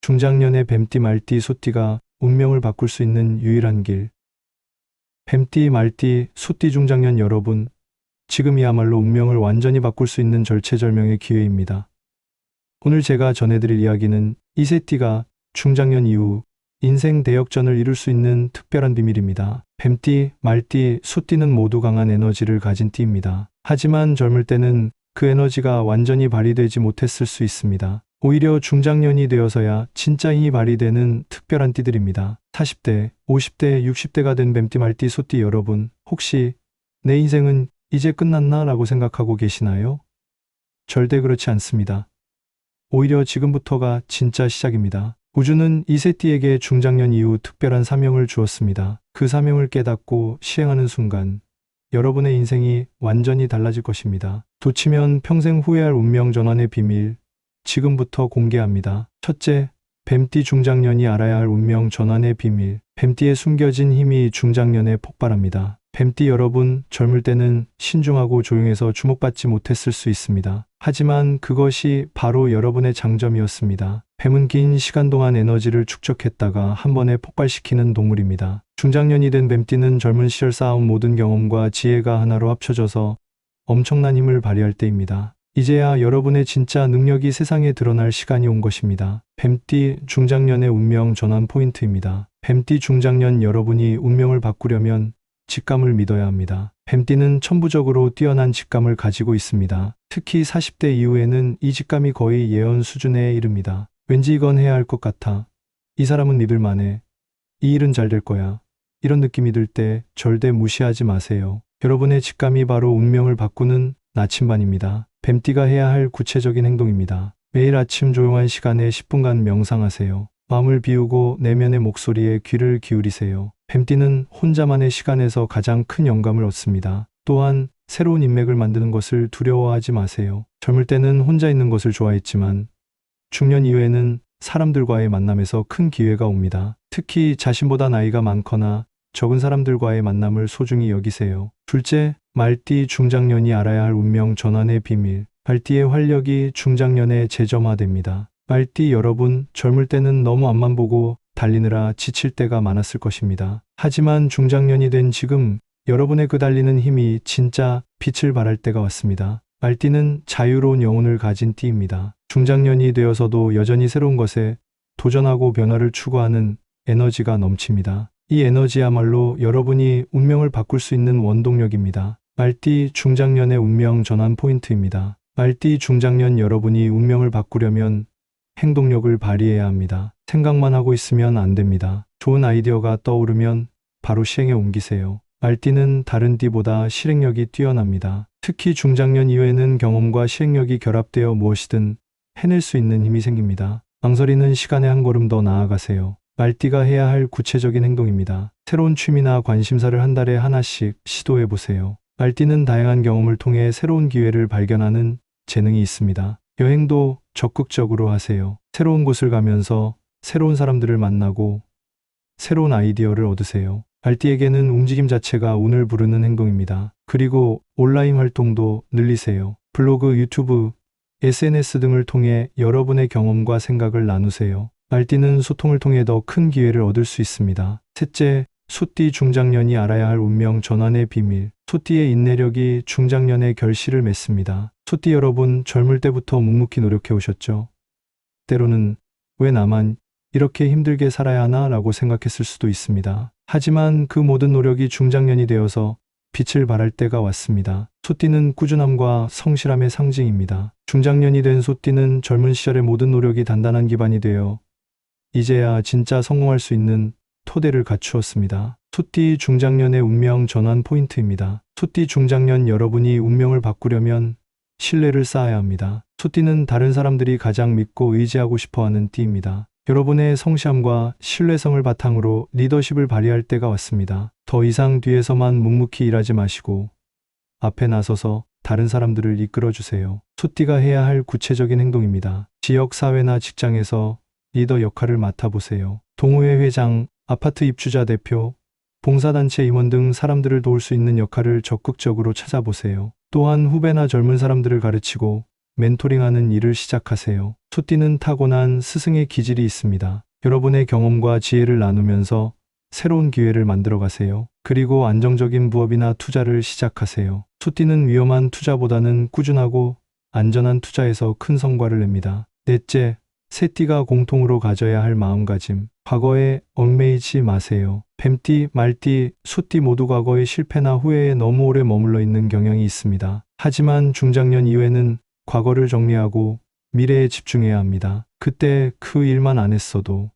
중장년의 뱀띠, 말띠, 소띠가 운명을 바꿀 수 있는 유일한 길. 뱀띠, 말띠, 소띠 중장년 여러분, 지금이야말로 운명을 완전히 바꿀 수 있는 절체절명의 기회입니다. 오늘 제가 전해드릴 이야기는 이 세 띠가 중장년 이후 인생 대역전을 이룰 수 있는 특별한 비밀입니다. 뱀띠, 말띠, 소띠는 모두 강한 에너지를 가진 띠입니다. 하지만 젊을 때는 그 에너지가 완전히 발휘되지 못했을 수 있습니다. 오히려 중장년이 되어서야 진짜 힘이 발휘되는 특별한 띠들입니다. 40대, 50대, 60대가 된 뱀띠, 말띠, 소띠 여러분, 혹시 내 인생은 이제 끝났나 라고 생각하고 계시나요? 절대 그렇지 않습니다. 오히려 지금부터가 진짜 시작입니다. 우주는 이 세 띠에게 중장년 이후 특별한 사명을 주었습니다. 그 사명을 깨닫고 시행하는 순간 여러분의 인생이 완전히 달라질 것입니다. 놓치면 평생 후회할 운명 전환의 비밀, 지금부터 공개합니다. 첫째, 뱀띠 중장년이 알아야 할 운명 전환의 비밀. 뱀띠에 숨겨진 힘이 중장년에 폭발합니다. 뱀띠 여러분, 젊을 때는 신중하고 조용해서 주목받지 못했을 수 있습니다. 하지만 그것이 바로 여러분의 장점이었습니다. 뱀은 긴 시간 동안 에너지를 축적했다가 한 번에 폭발시키는 동물입니다. 중장년이 된 뱀띠는 젊은 시절 쌓아온 모든 경험과 지혜가 하나로 합쳐져서 엄청난 힘을 발휘할 때입니다. 이제야 여러분의 진짜 능력이 세상에 드러날 시간이 온 것입니다. 뱀띠 중장년의 운명 전환 포인트입니다. 뱀띠 중장년 여러분이 운명을 바꾸려면 직감을 믿어야 합니다. 뱀띠는 천부적으로 뛰어난 직감을 가지고 있습니다. 특히 40대 이후에는 이 직감이 거의 예언 수준에 이릅니다. 왠지 이건 해야 할 것 같아. 이 사람은 믿을 만해. 이 일은 잘 될 거야. 이런 느낌이 들 때 절대 무시하지 마세요. 여러분의 직감이 바로 운명을 바꾸는 나침반입니다. 뱀띠가 해야 할 구체적인 행동입니다. 매일 아침 조용한 시간에 10분간 명상하세요. 마음을 비우고 내면의 목소리에 귀를 기울이세요. 뱀띠는 혼자만의 시간에서 가장 큰 영감을 얻습니다. 또한 새로운 인맥을 만드는 것을 두려워하지 마세요. 젊을 때는 혼자 있는 것을 좋아했지만 중년 이후에는 사람들과의 만남에서 큰 기회가 옵니다. 특히 자신보다 나이가 많거나 적은 사람들과의 만남을 소중히 여기세요. 둘째, 말띠 중장년이 알아야 할 운명 전환의 비밀. 말띠의 활력이 중장년에 재점화됩니다. 말띠 여러분, 젊을 때는 너무 앞만 보고 달리느라 지칠 때가 많았을 것입니다. 하지만 중장년이 된 지금 여러분의 그 달리는 힘이 진짜 빛을 발할 때가 왔습니다. 말띠는 자유로운 영혼을 가진 띠입니다. 중장년이 되어서도 여전히 새로운 것에 도전하고 변화를 추구하는 에너지가 넘칩니다. 이 에너지야말로 여러분이 운명을 바꿀 수 있는 원동력입니다. 말띠 중장년의 운명 전환 포인트입니다. 말띠 중장년 여러분이 운명을 바꾸려면 행동력을 발휘해야 합니다. 생각만 하고 있으면 안 됩니다. 좋은 아이디어가 떠오르면 바로 시행에 옮기세요. 말띠는 다른 띠보다 실행력이 뛰어납니다. 특히 중장년 이후에는 경험과 실행력이 결합되어 무엇이든 해낼 수 있는 힘이 생깁니다. 망설이는 시간에 한 걸음 더 나아가세요. 말띠가 해야 할 구체적인 행동입니다. 새로운 취미나 관심사를 한 달에 하나씩 시도해 보세요. 말띠는 다양한 경험을 통해 새로운 기회를 발견하는 재능이 있습니다. 여행도 적극적으로 하세요. 새로운 곳을 가면서 새로운 사람들을 만나고 새로운 아이디어를 얻으세요. 말띠에게는 움직임 자체가 운을 부르는 행동입니다. 그리고 온라인 활동도 늘리세요. 블로그, 유튜브, SNS 등을 통해 여러분의 경험과 생각을 나누세요. 말띠는 소통을 통해 더 큰 기회를 얻을 수 있습니다. 셋째, 소띠 중장년이 알아야 할 운명 전환의 비밀. 소띠의 인내력이 중장년의 결실을 맺습니다. 소띠 여러분, 젊을 때부터 묵묵히 노력해 오셨죠? 때로는 왜 나만 이렇게 힘들게 살아야 하나 라고 생각했을 수도 있습니다. 하지만 그 모든 노력이 중장년이 되어서 빛을 발할 때가 왔습니다. 소띠는 꾸준함과 성실함의 상징입니다. 중장년이 된 소띠는 젊은 시절의 모든 노력이 단단한 기반이 되어 이제야 진짜 성공할 수 있는 토대를 갖추었습니다. 소띠 중장년의 운명 전환 포인트입니다. 소띠 중장년 여러분이 운명을 바꾸려면 신뢰를 쌓아야 합니다. 소띠는 다른 사람들이 가장 믿고 의지하고 싶어하는 띠입니다. 여러분의 성실함과 신뢰성을 바탕으로 리더십을 발휘할 때가 왔습니다. 더 이상 뒤에서만 묵묵히 일하지 마시고 앞에 나서서 다른 사람들을 이끌어주세요. 소띠가 해야 할 구체적인 행동입니다. 지역 사회나 직장에서 리더 역할을 맡아보세요. 동호회 회장, 아파트 입주자 대표, 봉사단체 임원 등 사람들을 도울 수 있는 역할을 적극적으로 찾아보세요. 또한 후배나 젊은 사람들을 가르치고 멘토링하는 일을 시작하세요. 소띠는 타고난 스승의 기질이 있습니다. 여러분의 경험과 지혜를 나누면서 새로운 기회를 만들어 가세요. 그리고 안정적인 부업이나 투자를 시작하세요. 소띠는 위험한 투자보다는 꾸준하고 안전한 투자에서 큰 성과를 냅니다. 넷째, 새띠가 공통으로 가져야 할 마음가짐. 과거에 얽매이지 마세요. 뱀띠, 말띠, 소띠 모두 과거의 실패나 후회에 너무 오래 머물러 있는 경향이 있습니다. 하지만 중장년 이후에는 과거를 정리하고 미래에 집중해야 합니다. 그때 그 일만 안 했어도,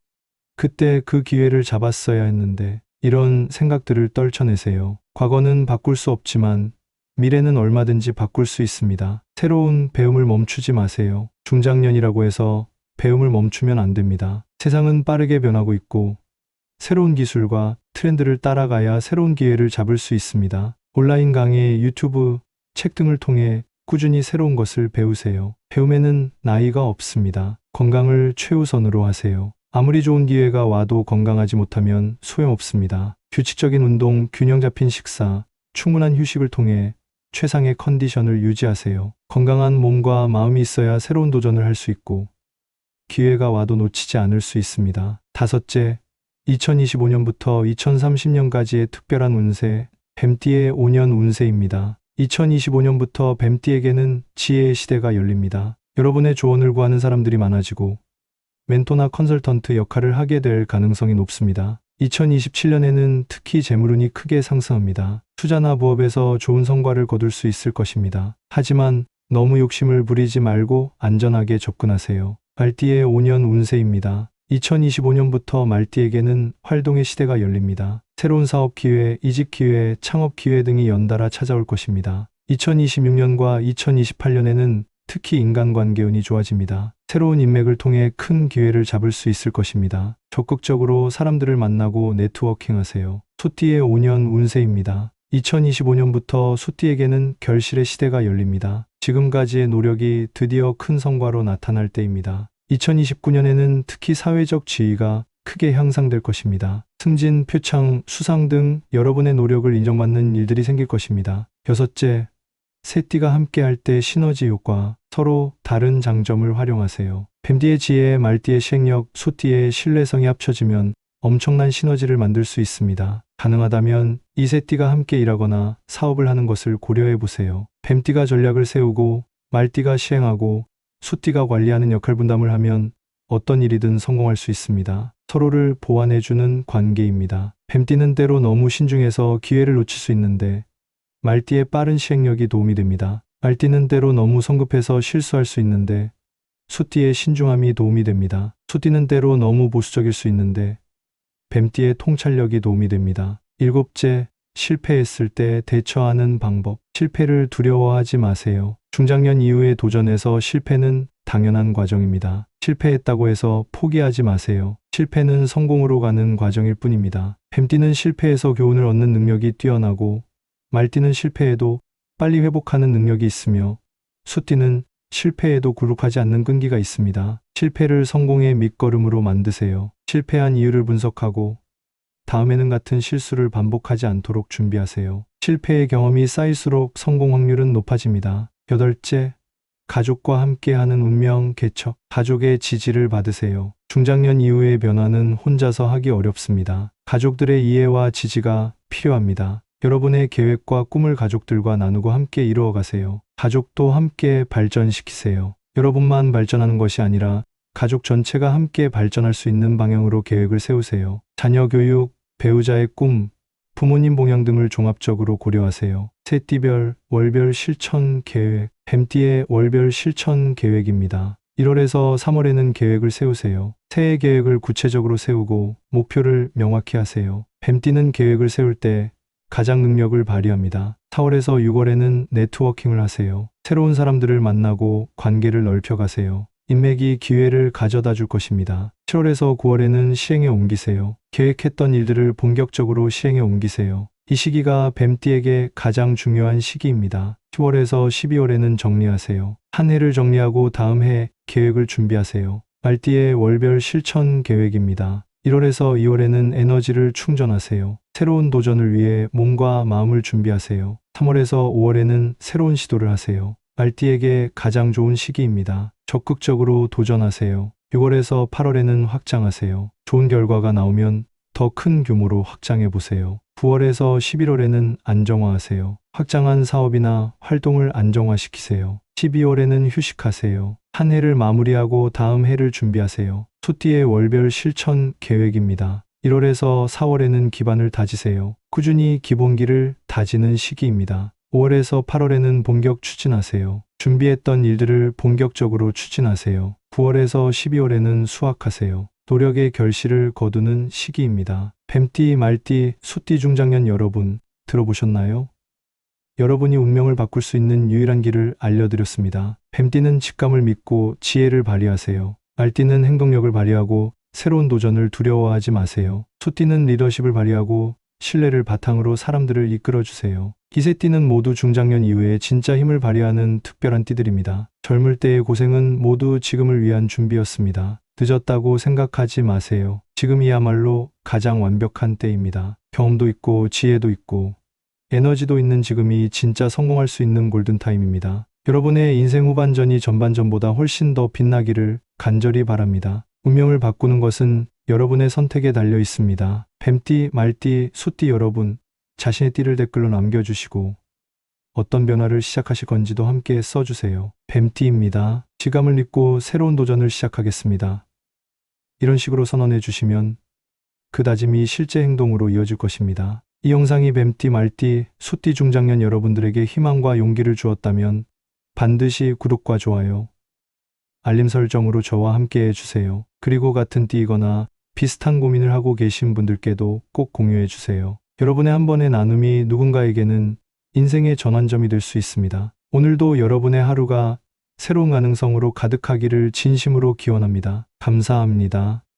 그때 그 기회를 잡았어야 했는데, 이런 생각들을 떨쳐내세요. 과거는 바꿀 수 없지만 미래는 얼마든지 바꿀 수 있습니다. 새로운 배움을 멈추지 마세요. 중장년이라고 해서 배움을 멈추면 안 됩니다. 세상은 빠르게 변하고 있고 새로운 기술과 트렌드를 따라가야 새로운 기회를 잡을 수 있습니다. 온라인 강의, 유튜브, 책 등을 통해 꾸준히 새로운 것을 배우세요. 배움에는 나이가 없습니다. 건강을 최우선으로 하세요. 아무리 좋은 기회가 와도 건강하지 못하면 소용없습니다. 규칙적인 운동, 균형 잡힌 식사, 충분한 휴식을 통해 최상의 컨디션을 유지하세요. 건강한 몸과 마음이 있어야 새로운 도전을 할 수 있고 기회가 와도 놓치지 않을 수 있습니다. 다섯째, 2025년부터 2030년까지의 특별한 운세, 뱀띠의 5년 운세입니다. 2025년부터 뱀띠에게는 지혜의 시대가 열립니다. 여러분의 조언을 구하는 사람들이 많아지고 멘토나 컨설턴트 역할을 하게 될 가능성이 높습니다. 2027년에는 특히 재물운이 크게 상승합니다. 투자나 부업에서 좋은 성과를 거둘 수 있을 것입니다. 하지만 너무 욕심을 부리지 말고 안전하게 접근하세요. 말띠의 5년 운세입니다. 2025년부터 말띠에게는 활동의 시대가 열립니다. 새로운 사업 기회, 이직 기회, 창업 기회 등이 연달아 찾아올 것입니다. 2026년과 2028년에는 특히 인간관계 운이 좋아집니다. 새로운 인맥을 통해 큰 기회를 잡을 수 있을 것입니다. 적극적으로 사람들을 만나고 네트워킹하세요. 소띠의 5년 운세입니다. 2025년부터 소띠에게는 결실의 시대가 열립니다. 지금까지의 노력이 드디어 큰 성과로 나타날 때입니다. 2029년에는 특히 사회적 지위가 크게 향상될 것입니다. 승진, 표창, 수상 등 여러분의 노력을 인정받는 일들이 생길 것입니다. 여섯째, 새띠가 함께할 때 시너지 효과, 서로 다른 장점을 활용하세요. 뱀띠의 지혜, 말띠의 시행력, 소띠의 신뢰성이 합쳐지면 엄청난 시너지를 만들 수 있습니다. 가능하다면 이 세 띠가 함께 일하거나 사업을 하는 것을 고려해 보세요. 뱀띠가 전략을 세우고 말띠가 시행하고 소띠가 관리하는 역할 분담을 하면 어떤 일이든 성공할 수 있습니다. 서로를 보완해주는 관계입니다. 뱀띠는 때로 너무 신중해서 기회를 놓칠 수 있는데 말띠의 빠른 시행력이 도움이 됩니다. 말띠는 때로 너무 성급해서 실수할 수 있는데 소띠의 신중함이 도움이 됩니다. 소띠는 때로 너무 보수적일 수 있는데 뱀띠의 통찰력이 도움이 됩니다. 일곱째, 실패했을 때 대처하는 방법. 실패를 두려워하지 마세요. 중장년 이후의 도전에서 실패는 당연한 과정입니다. 실패했다고 해서 포기하지 마세요. 실패는 성공으로 가는 과정일 뿐입니다. 뱀띠는 실패에서 교훈을 얻는 능력이 뛰어나고 말띠는 실패해도 빨리 회복하는 능력이 있으며 소띠는 실패에도 굴욕하지 않는 끈기가 있습니다. 실패를 성공의 밑거름으로 만드세요. 실패한 이유를 분석하고 다음에는 같은 실수를 반복하지 않도록 준비하세요. 실패의 경험이 쌓일수록 성공 확률은 높아집니다. 여덟째, 가족과 함께하는 운명 개척. 가족의 지지를 받으세요. 중장년 이후의 변화는 혼자서 하기 어렵습니다. 가족들의 이해와 지지가 필요합니다. 여러분의 계획과 꿈을 가족들과 나누고 함께 이루어 가세요. 가족도 함께 발전시키세요. 여러분만 발전하는 것이 아니라 가족 전체가 함께 발전할 수 있는 방향으로 계획을 세우세요. 자녀 교육, 배우자의 꿈, 부모님 봉양 등을 종합적으로 고려하세요. 새띠별 월별 실천 계획. 뱀띠의 월별 실천 계획입니다. 1월에서 3월에는 계획을 세우세요. 새해 계획을 구체적으로 세우고 목표를 명확히 하세요. 뱀띠는 계획을 세울 때 가장 능력을 발휘합니다. 4월에서 6월에는 네트워킹을 하세요. 새로운 사람들을 만나고 관계를 넓혀가세요. 인맥이 기회를 가져다 줄 것입니다. 7월에서 9월에는 시행에 옮기세요. 계획했던 일들을 본격적으로 시행에 옮기세요. 이 시기가 뱀띠에게 가장 중요한 시기입니다. 10월에서 12월에는 정리하세요. 한 해를 정리하고 다음 해 계획을 준비하세요. 말띠의 월별 실천 계획입니다. 1월에서 2월에는 에너지를 충전하세요. 새로운 도전을 위해 몸과 마음을 준비하세요. 3월에서 5월에는 새로운 시도를 하세요. 말띠에게 가장 좋은 시기입니다. 적극적으로 도전하세요. 6월에서 8월에는 확장하세요. 좋은 결과가 나오면 더 큰 규모로 확장해 보세요. 9월에서 11월에는 안정화하세요. 확장한 사업이나 활동을 안정화시키세요. 12월에는 휴식하세요. 한 해를 마무리하고 다음 해를 준비하세요. 소띠의 월별 실천 계획입니다. 1월에서 4월에는 기반을 다지세요. 꾸준히 기본기를 다지는 시기입니다. 5월에서 8월에는 본격 추진하세요. 준비했던 일들을 본격적으로 추진하세요. 9월에서 12월에는 수확하세요. 노력의 결실을 거두는 시기입니다. 뱀띠, 말띠, 소띠 중장년 여러분, 들어보셨나요? 여러분이 운명을 바꿀 수 있는 유일한 길을 알려드렸습니다. 뱀띠는 직감을 믿고 지혜를 발휘하세요. 말띠는 행동력을 발휘하고 새로운 도전을 두려워하지 마세요. 소띠는 리더십을 발휘하고 신뢰를 바탕으로 사람들을 이끌어주세요. 이 세 띠는 모두 중장년 이후에 진짜 힘을 발휘하는 특별한 띠들입니다. 젊을 때의 고생은 모두 지금을 위한 준비였습니다. 늦었다고 생각하지 마세요. 지금이야말로 가장 완벽한 때입니다. 경험도 있고 지혜도 있고 에너지도 있는 지금이 진짜 성공할 수 있는 골든타임입니다. 여러분의 인생 후반전이 전반전보다 훨씬 더 빛나기를 간절히 바랍니다. 운명을 바꾸는 것은 여러분의 선택에 달려 있습니다. 뱀띠, 말띠, 소띠 여러분, 자신의 띠를 댓글로 남겨주시고 어떤 변화를 시작하실 건지도 함께 써주세요. 뱀띠입니다. 지감을 잊고 새로운 도전을 시작하겠습니다. 이런 식으로 선언해 주시면 그 다짐이 실제 행동으로 이어질 것입니다. 이 영상이 뱀띠, 말띠, 소띠 중장년 여러분들에게 희망과 용기를 주었다면 반드시 구독과 좋아요, 알림 설정으로 저와 함께 해주세요. 그리고 같은 띠이거나 비슷한 고민을 하고 계신 분들께도 꼭 공유해 주세요. 여러분의 한 번의 나눔이 누군가에게는 인생의 전환점이 될 수 있습니다. 오늘도 여러분의 하루가 새로운 가능성으로 가득하기를 진심으로 기원합니다. 감사합니다.